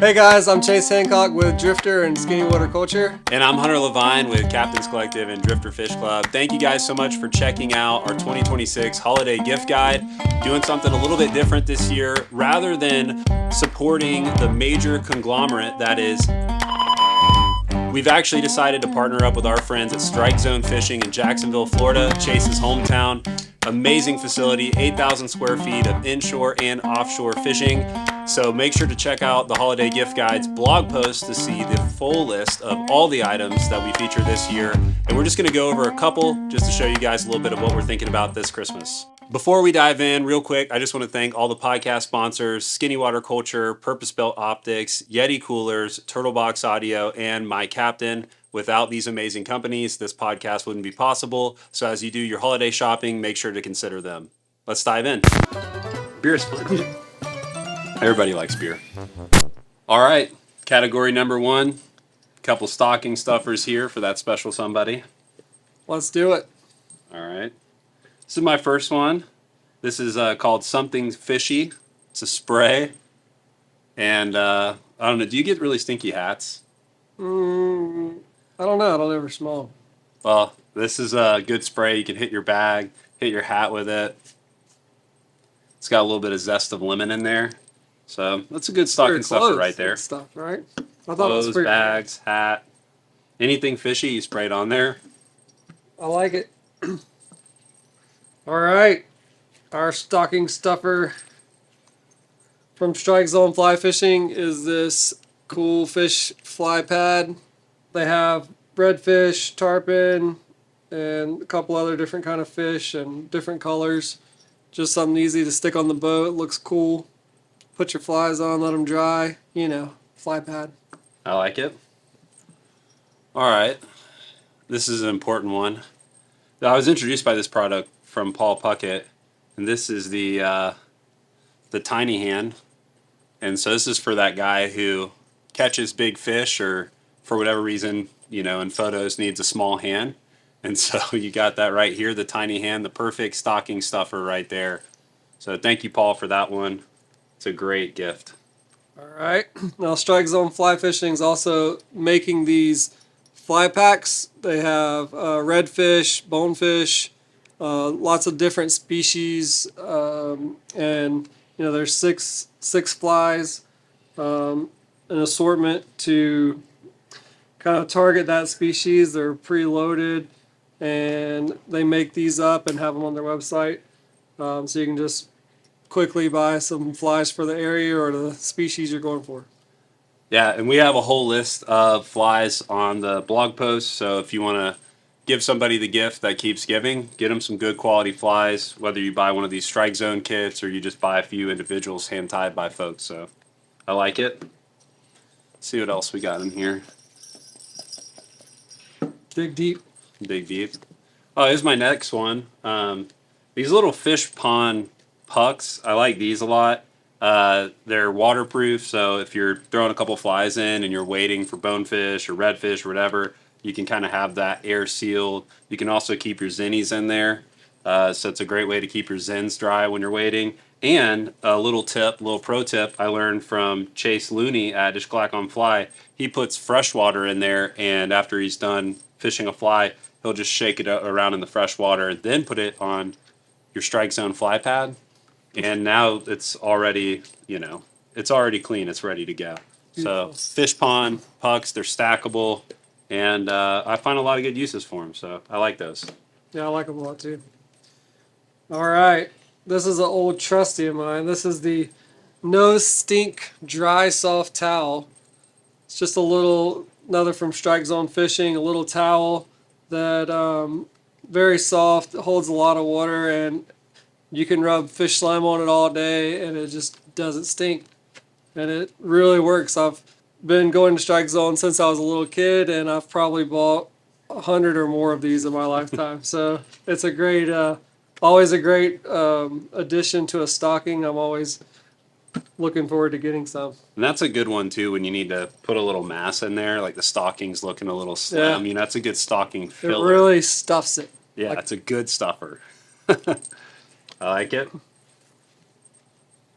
Hey guys, I'm Chase Hancock with Drifter and Skinny Water Culture. And I'm Hunter Levine with Captain's Collective and Drifter Fish Club. Thank you guys so much for checking out our 2026 holiday gift guide. Doing something a little bit different this year. Rather than supporting the major conglomerate that is, we've actually decided to partner up with our friends at Strike Zone Fishing in Jacksonville, Florida, Chase's hometown. Amazing facility, 8,000 square feet of inshore and offshore fishing. So make sure to check out the Holiday Gift Guide's blog post to see the full list of all the items that we feature this year. And we're just going to go over a couple just to show you guys a little bit of what we're thinking about this Christmas. Before we dive in, real quick, I just want to thank all the podcast sponsors, Skinny Water Culture, Purpose Built Optics, Yeti Coolers, Turtle Box Audio, and My Captain. Without these amazing companies, this podcast wouldn't be possible. So as you do your holiday shopping, make sure to consider them. Let's dive in. Beer is fun. Everybody likes beer. All right, category number one. Couple stocking stuffers here for that special somebody. Let's do it. All right. This is my first one. This is called Something Fishy. It's a spray. And I don't know, do you get really stinky hats? I don't know. I don't ever smell them. Well, this is a good spray. You can hit your bag, hit your hat with it. It's got a little bit of zest of lemon in there. So that's a good stocking stuffer right there. Stuff, right? I thought Clothes, it was pretty bags, hat. Anything fishy, you spray it on there. I like it. All right. Our stocking stuffer from Strike Zone Fly Fishing is this cool fish fly pad. They have redfish, tarpon, and a couple other different kind of fish and different colors. Just something easy to stick on the boat. Looks cool. Put your flies on, let them dry. You know, fly pad. I like it. All right. This is an important one. I was introduced by this product from Paul Puckett, and this is the tiny hand. And so this is for that guy who catches big fish or for whatever reason, you know, in photos needs a small hand. And so you got that right here, the tiny hand, the perfect stocking stuffer right there. So thank you, Paul, for that one. It's a great gift. All right. Now, Strike Zone Fly Fishing is also making these fly packs. They have redfish, bonefish, lots of different species, and you know there's six flies, an assortment to kind of target that species. They're preloaded, and they make these up and have them on their website, so you can just quickly buy some flies for the area or the species you're going for. Yeah, and we have a whole list of flies on the blog post. So if you want to give somebody the gift that keeps giving, get them some good quality flies, whether you buy one of these Strike Zone kits or you just buy a few individuals hand-tied by folks. So I like it. Let's see what else we got in here. Dig deep. Dig deep. Oh, here's my next one. These little fish pond pucks, I like these a lot. They're waterproof, so if you're throwing a couple flies in and you're waiting for bonefish or redfish or whatever, you can kind of have that air sealed. You can also keep your zinnies in there, so it's a great way to keep your zins dry when you're waiting. And a little pro tip I learned from Chase Looney at Dish Clack on Fly. He puts fresh water in there, and after he's done fishing a fly, he'll just shake it around in the fresh water and then put it on your Strike Zone fly pad. And now it's already, you know, it's already clean. It's ready to go. Beautiful. So fish pond pucks, they're stackable, and I find a lot of good uses for them. So I like those. Yeah, I like them a lot too. All right. This is an old trusty of mine. This is the No Stink Dry Soft Towel. It's just another from Strike Zone Fishing, a little towel that very soft, holds a lot of water, and you can rub fish slime on it all day, and it just doesn't stink. And it really works. I've been going to Strike Zone since I was a little kid, and I've probably bought 100 or more of these in my lifetime. So it's always a great addition to a stocking. I'm always looking forward to getting some. And that's a good one, too, when you need to put a little mass in there, like the stocking's looking a little slim. Yeah. You know, that's a good stocking filler. It really stuffs it. Yeah, it's a good stuffer. I like it.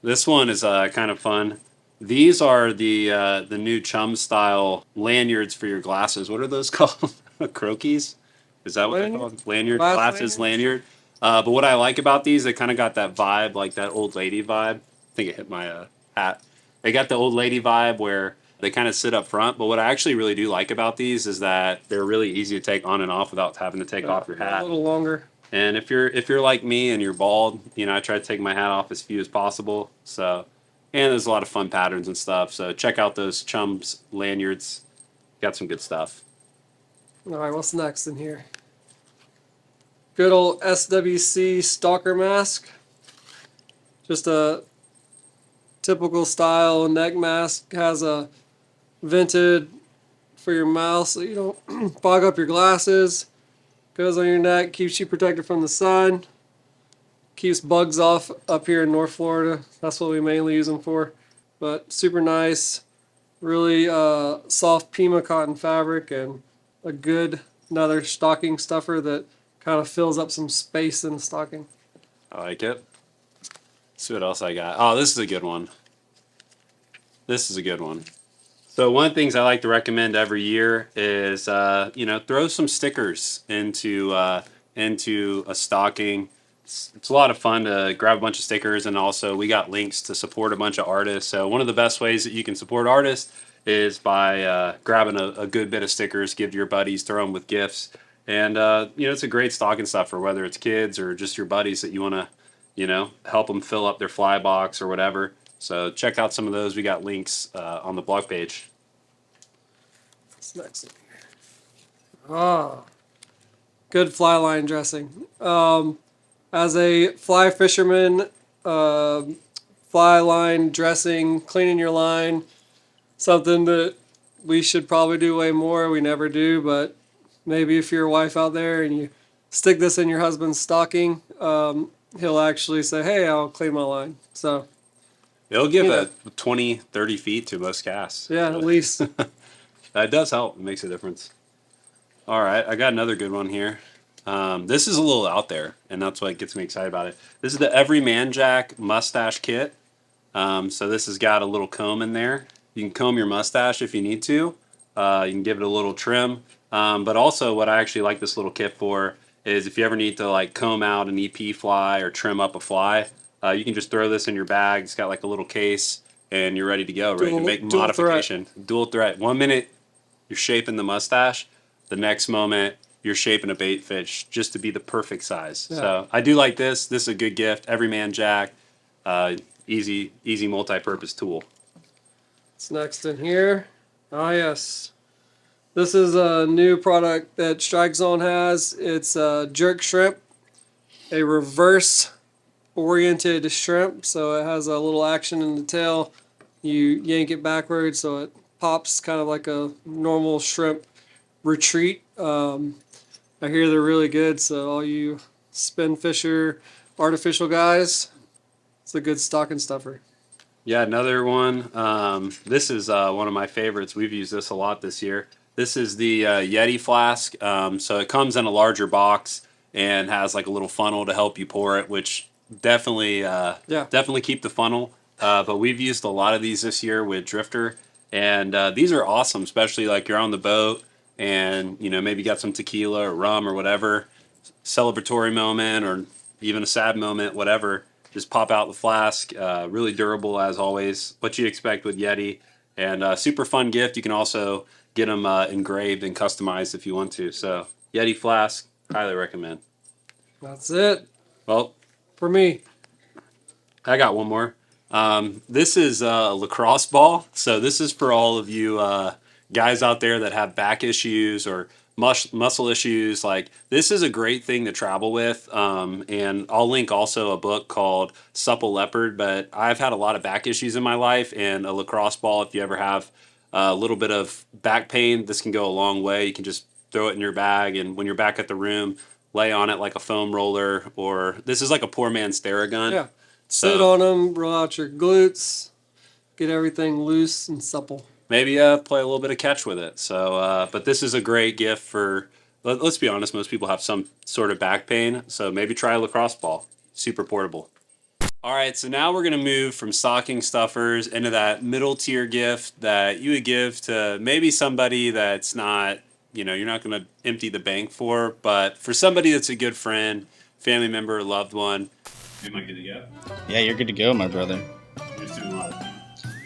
This one is kind of fun. These are the new chum style lanyards for your glasses. What are those called? Croquis? Is that what they're Lanyard? called? Lanyard, Glass glasses, lanyards? lanyard. But what I like about these, they kind of got that vibe, like that old lady vibe. I think it hit my hat. They got the old lady vibe where they kind of sit up front. But what I actually really do like about these is that they're really easy to take on and off without having to take off your A hat. little longer. And if you're like me and you're bald, I try to take my hat off as few as possible. So, and there's a lot of fun patterns and stuff. So check out those Chums lanyards. Got some good stuff. All right, what's next in here? Good old SWC stalker mask. Just a typical style neck mask. Has a vented for your mouth so you don't fog up your glasses. Goes on your neck, keeps you protected from the sun. Keeps bugs off up here in North Florida. That's what we mainly use them for. But super nice. Really soft Pima cotton fabric and a good another stocking stuffer that kind of fills up some space in the stocking. I like it. Let's see what else I got. Oh, this is a good one. This is a good one. So one of the things I like to recommend every year is, throw some stickers into a stocking. It's a lot of fun to grab a bunch of stickers, and also we got links to support a bunch of artists. So one of the best ways that you can support artists is by grabbing a good bit of stickers, give to your buddies, throw them with gifts, and it's a great stocking stuffer, whether it's kids or just your buddies that you want to, help them fill up their fly box or whatever. So check out some of those. We got links on the blog page. What's next? Ah, good fly line dressing. As a fly fisherman, fly line dressing, cleaning your line, something that we should probably do way more. We never do, but maybe if you're a wife out there and you stick this in your husband's stocking, he'll actually say, "Hey, I'll clean my line." So It'll give You a know. 20, 30 feet to most casts. yeah, at least That does help. It makes a difference. All right, I got another good one here. This is a little out there, and that's what gets me excited about it. This is the Everyman Jack mustache kit. So this has got a little comb in there. You can comb your mustache if you need to. You can give it a little trim. But also, what I actually like this little kit for is if you ever need to like comb out an EP fly or trim up a fly, you can just throw this in your bag. It's got like a little case, and you're ready to go, ready to make dual modification. Dual threat. 1 minute you're shaping the mustache. The next moment you're shaping a bait fish just to be the perfect size. Yeah. So I do like this. This is a good gift. Everyman Jack. Easy multi-purpose tool. what's next in here. Ah, yes. This is a new product that Strike Zone has. It's a jerk shrimp, a reverse oriented shrimp. So it has a little action in the tail. You yank it backwards so it pops kind of like a normal shrimp retreat. I hear they're really good. So all you spin fisher artificial guys, it's a good stocking stuffer. Yeah, another one. This is one of my favorites. We've used this a lot this year. This is the Yeti flask. So it comes in a larger box and has like a little funnel to help you pour it, which definitely definitely keep the funnel. But we've used a lot of these this year with Drifter, and these are awesome, especially like you're on the boat and maybe got some tequila or rum or whatever, celebratory moment or even a sad moment, whatever. Just pop out the flask. Really durable as always. What you expect with Yeti, and super fun gift. You can also get them engraved and customized if you want to. So Yeti flask, highly recommend. That's it Well, for me. I got one more. This is a lacrosse ball. So this is for all of you guys out there that have back issues or muscle issues. Like, this is a great thing to travel with. And I'll link also a book called Supple Leopard. But I've had a lot of back issues in my life, and a lacrosse ball, if you ever have a little bit of back pain, this can go a long way. You can just throw it in your bag, and when you're back at the room, lay on it like a foam roller, or this is like a poor man's Theragun. Yeah. Sit on them, roll out your glutes, get everything loose and supple. Maybe play a little bit of catch with it. So, but this is a great gift for. Let's be honest, most people have some sort of back pain. So maybe try a lacrosse ball. Super portable. All right, so now we're going to move from stocking stuffers into that middle tier gift that you would give to maybe somebody that's not, you're not going to empty the bank for, but for somebody that's a good friend, family member, loved one. Am I good to go? Yeah, you're good to go, my brother. You're just doing a lot.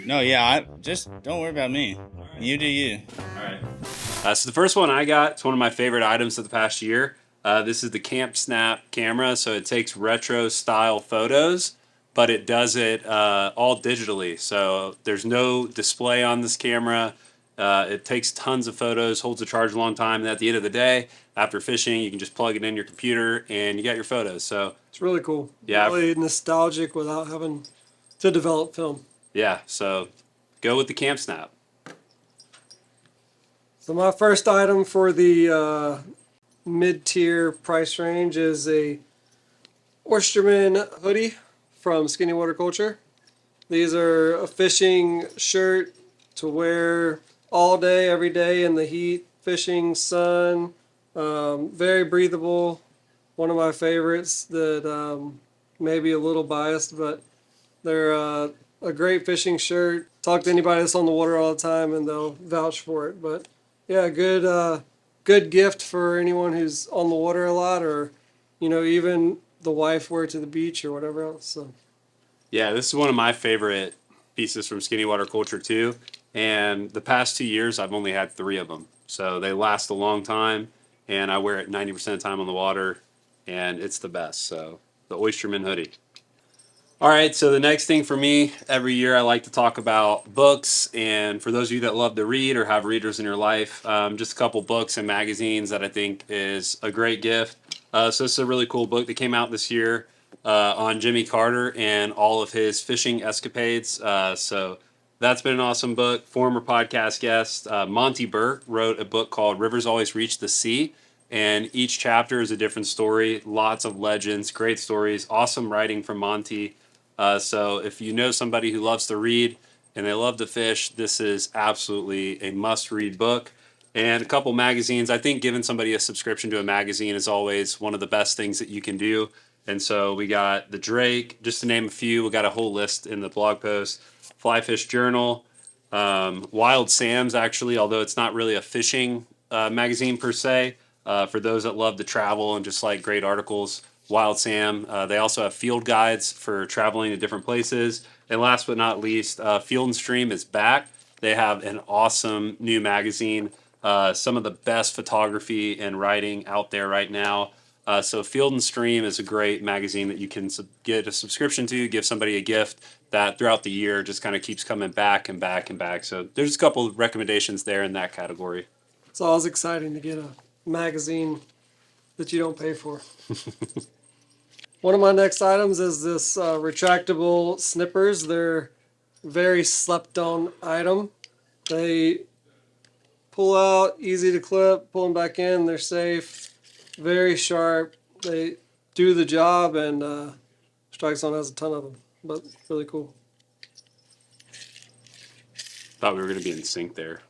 No, yeah, just don't worry about me. Right. You do you. All right. So the first one I got, it's one of my favorite items of the past year. This is the Camp Snap camera. So it takes retro style photos, but it does it all digitally. So there's no display on this camera. It takes tons of photos, holds a charge a long time. And at the end of the day, after fishing, you can just plug it in your computer and you got your photos. So It's really cool. Yeah. Really nostalgic without having to develop film. yeah, so go with the Camp Snap. So my first item for the mid-tier price range is a Oysterman hoodie from Skinny Water Culture. These are a fishing shirt to wear all day, every day in the heat, fishing, sun. Very breathable. One of my favorites that may be a little biased, but they're a great fishing shirt. Talk to anybody that's on the water all the time and they'll vouch for it. But yeah, good gift for anyone who's on the water a lot, or even the wife wear it to the beach or whatever else. So Yeah, this is one of my favorite pieces from Skinny Water Culture too. And the past 2 years, I've only had 3 of them. So they last a long time, and I wear it 90% of the time on the water, and it's the best. So the Oysterman hoodie. All right, so the next thing for me, every year I like to talk about books. And for those of you that love to read or have readers in your life, just a couple books and magazines that I think is a great gift. So this is a really cool book that came out this year on Jimmy Carter and all of his fishing escapades. So that's been an awesome book. Former podcast guest Monty Burke wrote a book called Rivers Always Reach the Sea. And each chapter is a different story. Lots of legends, great stories, awesome writing from Monty. So if you know somebody who loves to read and they love to fish, this is absolutely a must-read book. And a couple magazines. I think giving somebody a subscription to a magazine is always one of the best things that you can do. And so we got the Drake, just to name a few. We got a whole list in the blog post. Fly Fish Journal, Wild Sam's actually, although it's not really a fishing magazine per se. For those that love to travel and just like great articles, Wild Sam. They also have field guides for traveling to different places. And last but not least, Field and Stream is back. They have an awesome new magazine. Some of the best photography and writing out there right now. So Field and Stream is a great magazine that you can get a subscription to, give somebody a gift that throughout the year just kind of keeps coming back and back and back. So there's a couple of recommendations there in that category. it's always exciting to get a magazine that you don't pay for. One of my next items is this retractable snippers. They're very slept on item. They pull out, easy to clip, pull them back in, they're safe, very sharp. They do the job, and Strike Zone has a ton of them, but really cool. Thought we were going to be in sync there.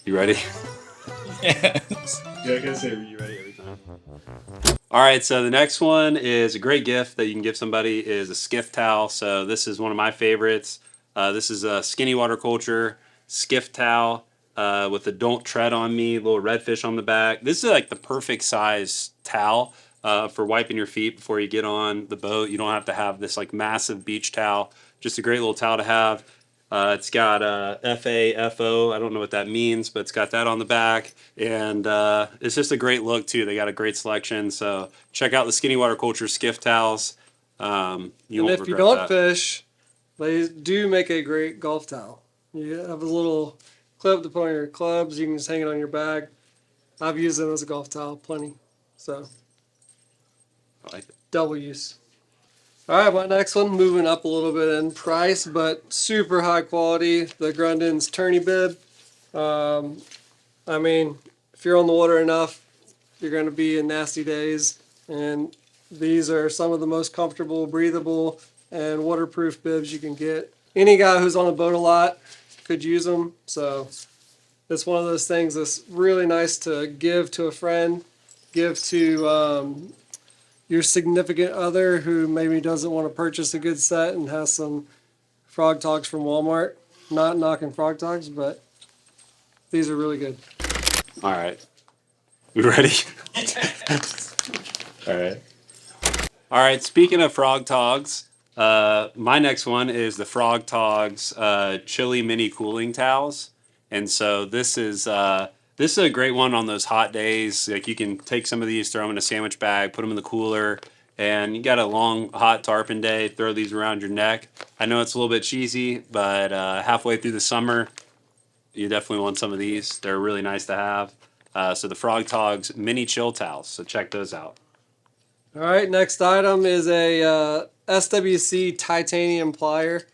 You ready? Yes. Yeah, I gotta say, you ready every time. All right, so the next one is a great gift that you can give somebody is a skiff towel. So this is one of my favorites. This is a Skinny Water Culture skiff towel with the "Don't Tread on Me" little redfish on the back. This is like the perfect size towel for wiping your feet before you get on the boat. You don't have to have this like massive beach towel. Just a great little towel to have. It's got FAFO. I don't know what that means, but it's got that on the back. And it's just a great look, too. They got a great selection. So check out the Skinny Water Culture skiff towels. You And won't if you regret don't that. fish, they do make a great golf towel. You have a little clip to put on your clubs. You can just hang it on your bag. I've used them as a golf towel plenty. So I like it. double use. All right, my next one, moving up a little bit in price, but super high quality. The Grundon's tourney bib. I mean, if you're on the water enough, you're going to be in nasty days. And these are some of the most comfortable, breathable, and waterproof bibs you can get. Any guy who's on a boat a lot could use them. So it's one of those things that's really nice to give to a friend, give to your significant other who maybe doesn't want to purchase a good set and has some Frog Talks from Walmart. Not knocking Frog Talks, but these are really good. All right. We ready? All right. All right. Speaking of Frog Togs, my next one is the Frog Togs Chili Mini Cooling Towels, and so this is a great one on those hot days. Like you can take some of these, throw them in a sandwich bag, put them in the cooler, and you got a long hot tarpon day. Throw these around your neck. I know it's a little bit cheesy, but halfway through the summer, you definitely want some of these. They're really nice to have. So the Frog Togs Mini Chill Towels. So check those out. All right, next item is a SWC titanium plier.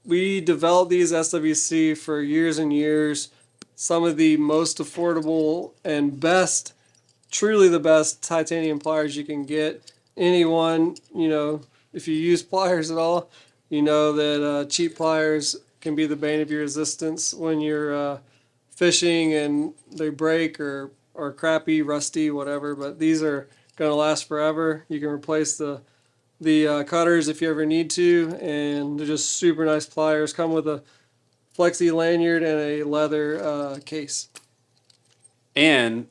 We developed these SWC for years and years. Some of the most affordable and best, truly the best titanium pliers you can get. Anyone, if you use pliers at all, you know that cheap pliers can be the bane of your existence when you're fishing and they break or crappy, rusty, whatever. But these are going to last forever. You can replace the cutters if you ever need to, and they're just super nice pliers. Come with a flexi lanyard and a leather case. And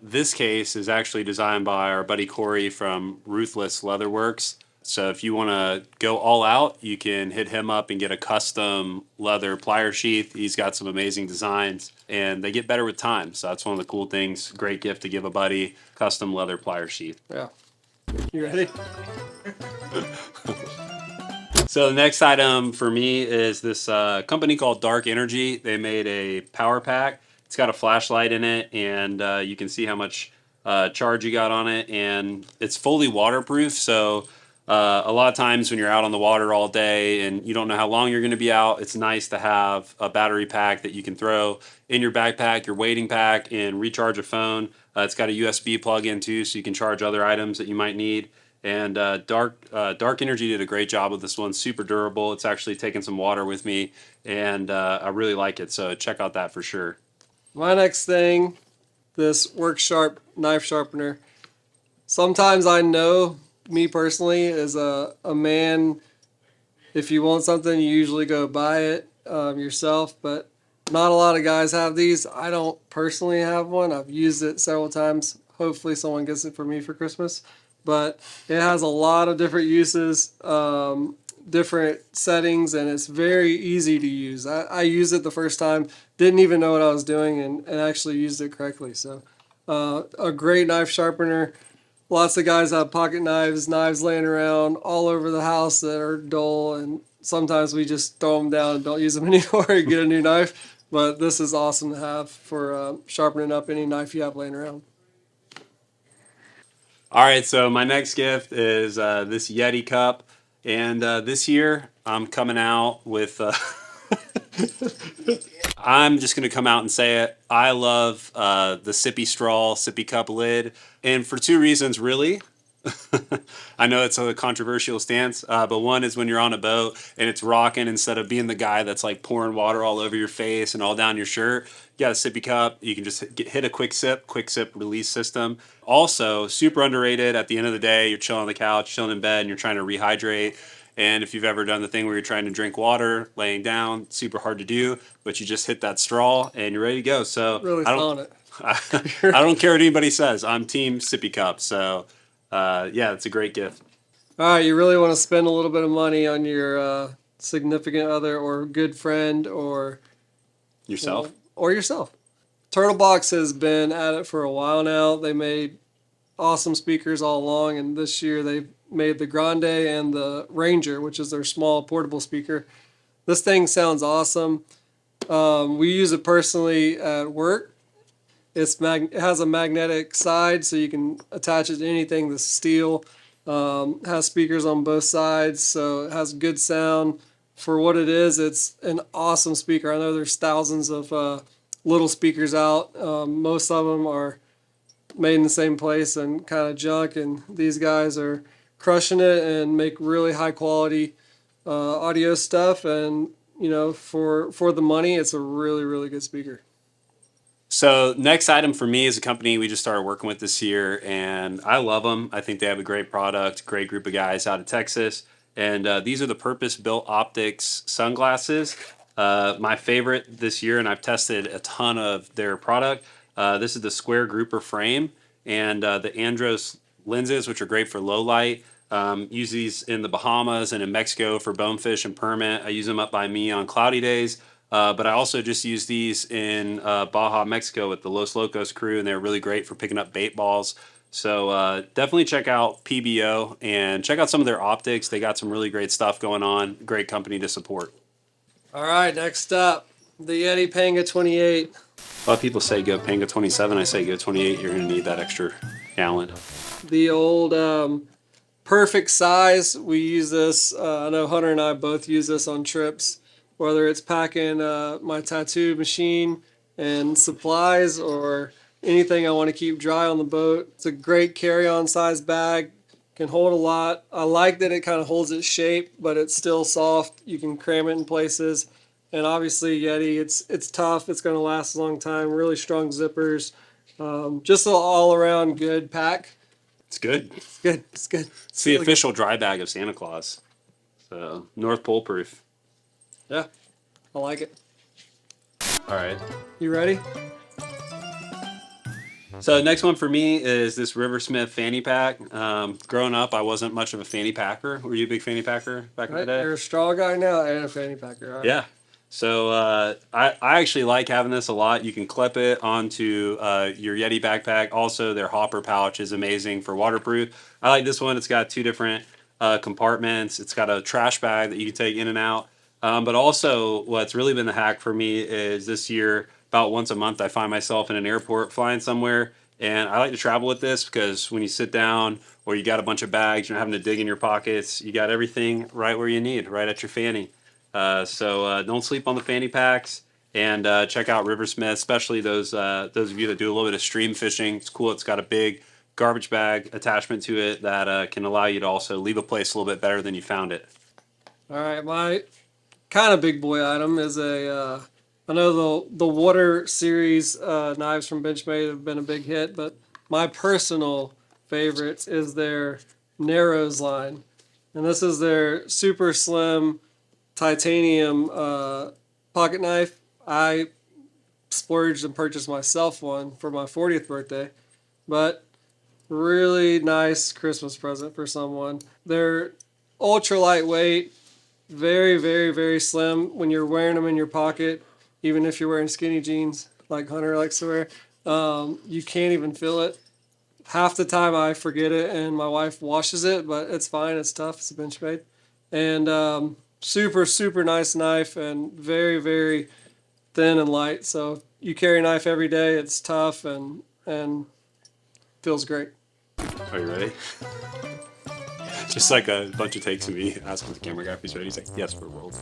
this case is actually designed by our buddy Corey from Ruthless Leatherworks. So if you want to go all out, you can hit him up and get a custom leather plier sheath. He's got some amazing designs, and they get better with time. So that's one of the cool things. Great gift to give a buddy, custom leather plier sheath. Yeah. You ready? So the next item for me is this company called Dark Energy. They made a power pack. It's got a flashlight in it, and you can see how much charge you got on it, and it's fully waterproof. So a lot of times when you're out on the water all day and you don't know how long you're going to be out, it's nice to have a battery pack that you can throw in your backpack, your wading pack, and recharge a phone. It's got a USB plug-in too, so you can charge other items that you might need. And Dark Energy did a great job with this one. Super durable. It's actually taken some water with me, and I really like it. So check out that for sure. My next thing, this Work Sharp knife sharpener. Sometimes I know, me personally, as a man, if you want something, you usually go buy it yourself, but not a lot of guys have these. I don't personally have one. I've used it several times. Hopefully someone gets it for me for Christmas. But it has a lot of different uses, different settings, and it's very easy to use. I used it the first time, didn't even know what I was doing, and actually used it correctly. So a great knife sharpener. Lots of guys have pocket knives laying around all over the house that are dull, and sometimes we just throw them down and don't use them anymore and get a new knife. But this is awesome to have for sharpening up any knife you have laying around. All right, so my next gift is this Yeti cup, and this year I'm coming out with. I'm just going to come out and say it. I love the sippy straw, sippy cup lid, and for two reasons, really. I know it's a controversial stance, but one is when you're on a boat and it's rocking, instead of being the guy that's like pouring water all over your face and all down your shirt, you got a sippy cup. You can just hit a quick sip release system. Also, super underrated. At the end of the day, you're chilling on the couch, chilling in bed, and you're trying to rehydrate. And if you've ever done the thing where you're trying to drink water laying down, super hard to do, but you just hit that straw and you're ready to go. So Really feeling it. I don't care what anybody says. I'm team sippy cup. So yeah, it's a great gift. All right, you really want to spend a little bit of money on your significant other or good friend or Yourself? or yourself. Turtle Box has been at it for a while now. They made awesome speakers all along, and this year they made the Grande and the Ranger, which is their small portable speaker. This thing sounds awesome. We use it personally at work. It has a magnetic side, so you can attach it to anything. The steel has speakers on both sides, so it has good sound. For what it is, it's an awesome speaker. I know there's thousands of little speakers out. Most of them are made in the same place and kind of junk, and these guys are crushing it and make really high quality audio stuff. And for the money, it's a really, really good speaker. So next item for me is a company we just started working with this year, and I love them. I think they have a great product, great group of guys out of Texas, and these are the purpose-built optics sunglasses. My favorite this year, and I've tested a ton of their product. This is the square grouper frame and the Andros lenses, which are great for low light. Use these in the Bahamas and in Mexico for bonefish and permit. I use them up by me on cloudy days. But I also just use these in Baja, Mexico with the Los Locos crew, and they're really great for picking up bait balls. So definitely check out PBO and check out some of their optics. They got some really great stuff going on. Great company to support. All right, next up, the Yeti Panga 28. A lot of people say go Panga 27. I say go 28. You're going to need that extra gallon. The old perfect size. We use this. I know Hunter and I both use this on trips, whether it's packing my tattoo machine and supplies or anything I want to keep dry on the boat. It's a great carry-on size bag. Can hold a lot. I like that it kind of holds its shape, but it's still soft. You can cram it in places. And obviously Yeti, it's tough. It's going to last a long time. Really strong zippers. Just an all-around good pack. It's good. It's good. It's good. It's the official dry bag of Santa Claus. So North Pole proof. Yeah, I like it. All right. You ready? So next one for me is this Riversmith fanny pack. Growing up, I wasn't much of a fanny packer. Were you a big fanny packer back in the day? You're a straw guy now and a fanny packer. All right. Yeah. So I actually like having this a lot. You can clip it onto your Yeti backpack. Also, their hopper pouch is amazing for waterproof. I like this one. It's got two different compartments. It's got a trash bag that you can take in and out. But also, what's really been the hack for me is this year, about once a month, I find myself in an airport flying somewhere. And I like to travel with this because when you sit down or you got a bunch of bags, you're not having to dig in your pockets. You got everything right where you need, right at your fanny. So don't sleep on the fanny packs, and check out Riversmith, especially those of you that do a little bit of stream fishing. It's cool. It's got a big garbage bag attachment to it that can allow you to also leave a place a little bit better than you found it. All right, my kind of big boy item is I know the water series knives from Benchmade have been a big hit, but my personal favorite is their Narrows line. And this is their super slim titanium pocket knife. I splurged and purchased myself one for my 40th birthday, but really nice Christmas present for someone. They're ultra lightweight, very, very, very slim when you're wearing them in your pocket. Even if you're wearing skinny jeans like Hunter likes to wear, you can't even feel it. Half the time I forget it and my wife washes it, but it's fine. It's tough. It's a Benchmade. And super, super nice knife and very, very thin and light. So if you carry a knife every day, it's tough and feels great. Are you ready? Just like a bunch of takes of me asking the camera guy if he's ready. He's like, yes, we're rolling.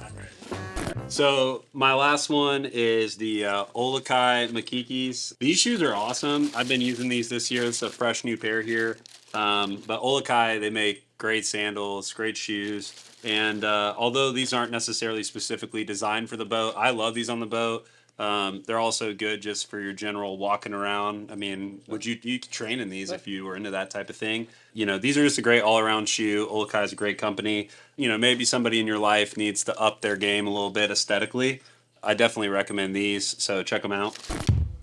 So my last one is the Olukai Makikis. These shoes are awesome. I've been using these this year. It's a fresh new pair here. But Olukai, they make great sandals, great shoes. And although these aren't necessarily specifically designed for the boat, I love these on the boat. They're also good just for your general walking around. I mean, you could train in these if you were into that type of thing. You know, these are just a great all-around shoe. Olukai is a great company. You know, maybe somebody in your life needs to up their game a little bit aesthetically. I definitely recommend these, so check them out.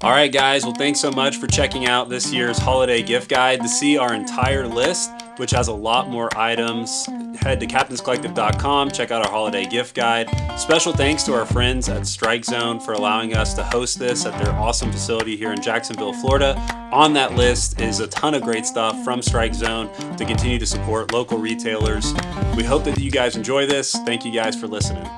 All right, guys. Well, thanks so much for checking out this year's holiday gift guide. To see our entire list, which has a lot more items, head to captainscollective.com, check out our holiday gift guide. Special thanks to our friends at Strike Zone for allowing us to host this at their awesome facility here in Jacksonville, Florida. On that list is a ton of great stuff from Strike Zone to continue to support local retailers. We hope that you guys enjoy this. Thank you guys for listening.